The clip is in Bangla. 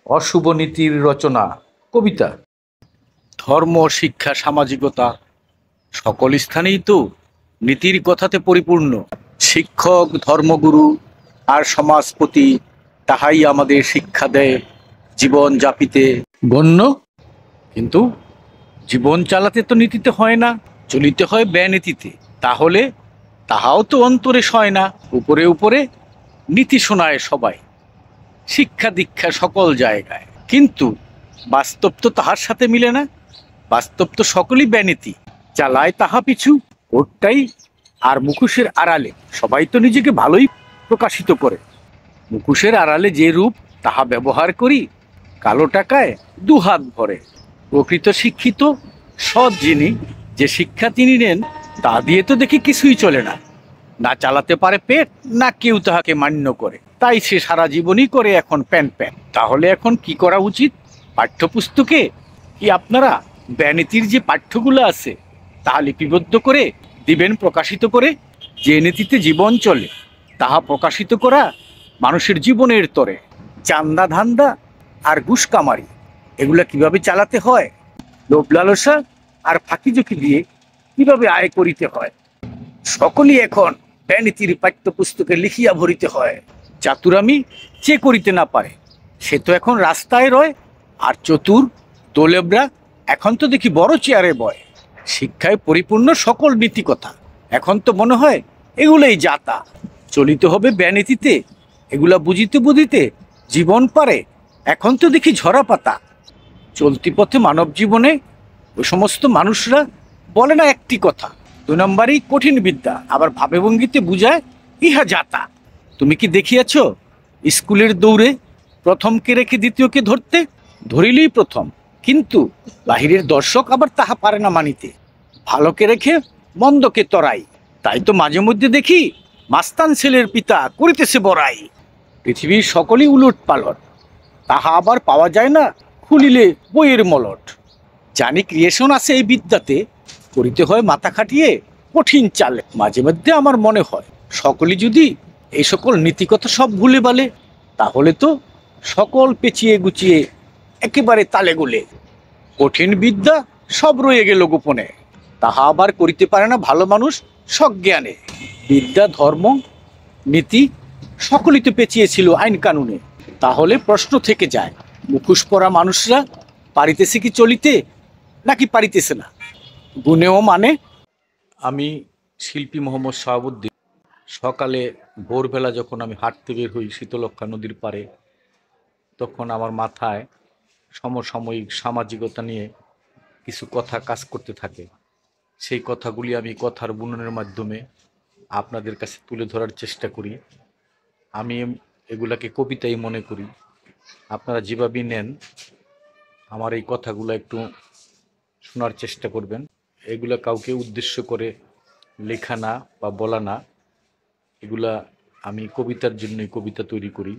অশুভ নীতির রচনা। কবিতা। ধর্ম, শিক্ষা, সামাজিকতা সকল স্থানেই তো নীতির কথাতে পরিপূর্ণ। শিক্ষক, ধর্মগুরু আর সমাজপতি তাহাই আমাদের শিক্ষা দেয় জীবন যাপিতে গণ্য। কিন্তু জীবন চালাতে তো নীতিতে হয় না, চলিতে হয় ব্যনীতিতে। তাহলে তাহাও তো অন্তরে সয় না। উপরে উপরে নীতি শোনায় সবাই, শিক্ষা দীক্ষা সকল জায়গায়, কিন্তু বাস্তব তো তাহার সাথে মিলে না। বাস্তব তো সকলই ব্যনীতি, চালায় তাহা পিছু ওরটাই। আর মুখোশের আড়ালে সবাই তো নিজেকে ভালোই প্রকাশিত করে। মুখোশের আড়ালে যে রূপ তাহা ব্যবহার করি কালো টাকায় দুহাত ভরে। প্রকৃত শিক্ষিত সৎ যিনি, যে শিক্ষা তিনি নেন, তা দিয়ে তো দেখি কিছুই চলে না। না চালাতে পারে পেট, না কেউ তাহাকে মান্য করে। তাই সে সারা জীবনই করে এখন প্যান প্যান। তাহলে এখন কি করা উচিত? পাঠ্যপুস্তকে কি আপনারা ব্যনীতির যে পাঠ্যগুলো আছে তাহা লিপিবদ্ধ করে দিবেন প্রকাশিত করে? যে নীতিতে জীবন চলে তাহা প্রকাশিত করা মানুষের জীবনের তরে। চান্দা ধান্দা আর ঘুষ কামারি এগুলা কিভাবে চালাতে হয়, লোভ লালসা আর ফাঁকি ঝুঁকি দিয়ে কিভাবে আয় করিতে হয়, সকলই এখন ব্যনীতির পাঠ্যপুস্তকে লিখিয়া ভরিতে হয়। চাতুরামি যে করিতে না পারে সে তো এখন রাস্তায় রয়, আর চতুর দোলেবরা এখন তো দেখি বড় চেয়ারে বয়। শিক্ষায় পরিপূর্ণ সকল নীতি কথা, এখন তো মনে হয় এগুলোই যাতা। চলিতে হবে ব্যনীতিতে, এগুলা বুঝিতে বুঝিতে জীবন পারে এখন তো দেখি ঝরা পাতা। চলতি পথে মানব জীবনে ওই সমস্ত মানুষরা বলে না একটি কথা, 2 নম্বরই কঠিন বিদ্যা, আবার ভাবে ভঙ্গিতে বুঝায় ইহা যাতা। তুমি কি দেখিয়াছ স্কুলের দৌড়ে প্রথমকে রেখে দ্বিতীয়কে ধরতে? ধরিলেই প্রথম, কিন্তু বাহিরের দর্শক আবার তাহা পারে না মানিতে। ভালোকে রেখে মন্দকে তরাই। তাই তো মাঝে মধ্যে দেখি মাস্তান ছেলের পিতা করিতেছে বড়াই। পৃথিবীর সকলই উলট পালট, তাহা আবার পাওয়া যায় না খুলিলে বইয়ের মলট। জানি ক্রিয়েশন আছে এই বিদ্যাতে, করিতে হয় মাথা খাটিয়ে কঠিন চালে। মাঝে মধ্যে আমার মনে হয় সকলে যদি এই সকল নীতিকথা সব ভুলে বলে, তাহলে তো সকল পেঁচিয়ে গুছিয়ে একেবারে তালে গোলে। কঠিন বিদ্যা সব রয়ে গেল গোপনে, তাহা আবার করিতে পারে না ভালো মানুষ সজ্ঞানে। বিদ্যা, ধর্ম, নীতি সকলই তো পেঁচিয়েছিল আইন কানুনে। তাহলে প্রশ্ন থেকে যায়, মুখোশ পরা মানুষরা পারিতেছে কি চলিতে, নাকি পারিতেছে না? গুণেও মানে। আমি শিল্পী মোহাম্মদ শাহাবুদ্দিন। সকালে ভোরবেলা যখন আমি হাঁটতে বের হই শীতলক্ষ্যা নদীর পাড়ে, তখন আমার মাথায় সমসাময়িক সামাজিকতা নিয়ে কিছু কথা কাজ করতে থাকে। সেই কথাগুলি আমি কথার বুননের মাধ্যমে আপনাদের কাছে তুলে ধরার চেষ্টা করি। আমি এগুলাকে কবিতাই মনে করি। আপনারা যেভাবেই নেন আমার এই কথাগুলো একটু শোনার চেষ্টা করবেন। এগুলা কাউকে উদ্দেশ্য করে লেখা না বা বলা না, এগুলা আমি কবিতার জন্যই কবিতা তৈরি করি।